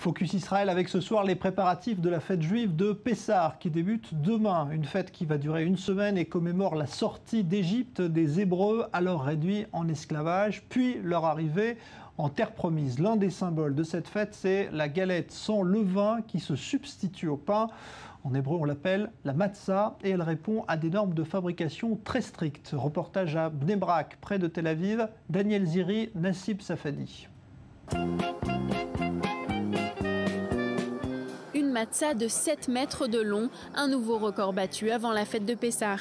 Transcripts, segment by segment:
Focus Israël avec ce soir les préparatifs de la fête juive de Pessah qui débute demain. Une fête qui va durer une semaine et commémore la sortie d'Égypte des Hébreux alors réduits en esclavage, puis leur arrivée en terre promise. L'un des symboles de cette fête, c'est la galette sans levain qui se substitue au pain. En hébreu, on l'appelle la matzah et elle répond à des normes de fabrication très strictes. Reportage à Bnei Brak, près de Tel Aviv, Daniel Ziri, Nassib Safadi. Une matzah de 7 mètres de long, un nouveau record battu avant la fête de Pessah.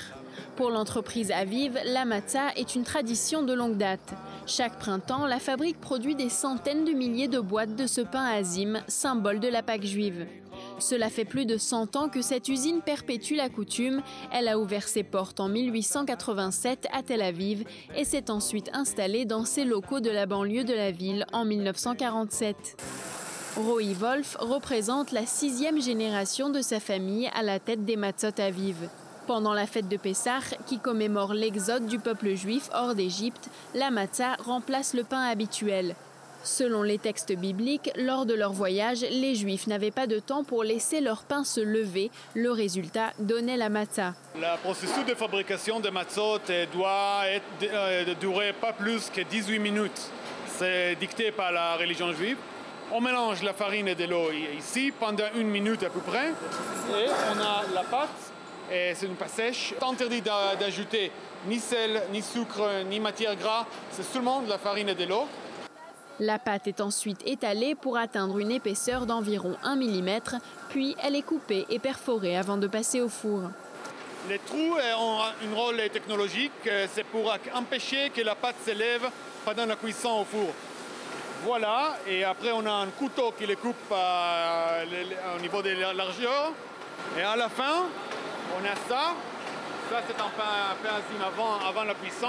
Pour l'entreprise Aviv, la matzah est une tradition de longue date. Chaque printemps, la fabrique produit des centaines de milliers de boîtes de ce pain azim, symbole de la Pâque juive. Cela fait plus de 100 ans que cette usine perpétue la coutume. Elle a ouvert ses portes en 1887 à Tel Aviv et s'est ensuite installée dans ses locaux de la banlieue de la ville en 1947. Roy Wolf représente la 6e génération de sa famille à la tête des Matzot Aviv. Pendant la fête de Pessah, qui commémore l'exode du peuple juif hors d'Égypte, la matzah remplace le pain habituel. Selon les textes bibliques, lors de leur voyage, les Juifs n'avaient pas de temps pour laisser leur pain se lever. Le résultat donnait la matzah. Le processus de fabrication de matzot doit durer pas plus que 18 minutes. C'est dicté par la religion juive. On mélange la farine et de l'eau ici pendant 1 minute à peu près. Et on a la pâte, et c'est une pâte sèche. C'est interdit d'ajouter ni sel, ni sucre, ni matière grasse. C'est seulement de la farine et de l'eau. La pâte est ensuite étalée pour atteindre une épaisseur d'environ 1 mm, puis elle est coupée et perforée avant de passer au four. Les trous ont un rôle technologique, c'est pour empêcher que la pâte s'élève pendant la cuisson au four. Voilà, et après on a un couteau qui les coupe au niveau de la largeur. Et à la fin, on a ça. Ça, c'est un pain azim avant la cuisson.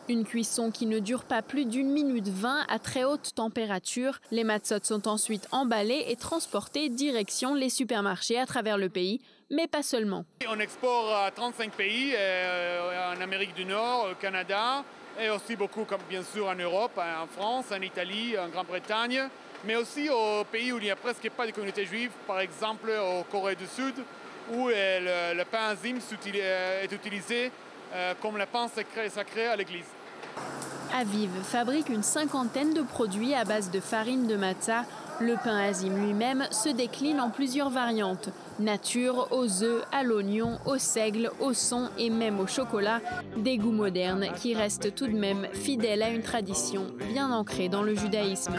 Une cuisson qui ne dure pas plus d'1 minute 20 à très haute température. Les matzot sont ensuite emballés et transportés direction les supermarchés à travers le pays, mais pas seulement. On exporte à 35 pays, en Amérique du Nord, au Canada, et aussi beaucoup, comme bien sûr, en Europe, en France, en Italie, en Grande-Bretagne, mais aussi aux pays où il n'y a presque pas de communauté juive, par exemple au Corée du Sud, où le pain azim est utilisé comme le pain sacré à l'église. Aviv fabrique une 50aine de produits à base de farine de matzah. Le pain azim lui-même se décline en plusieurs variantes. Nature, aux œufs, à l'oignon, au seigle, au son et même au chocolat. Des goûts modernes qui restent tout de même fidèles à une tradition bien ancrée dans le judaïsme.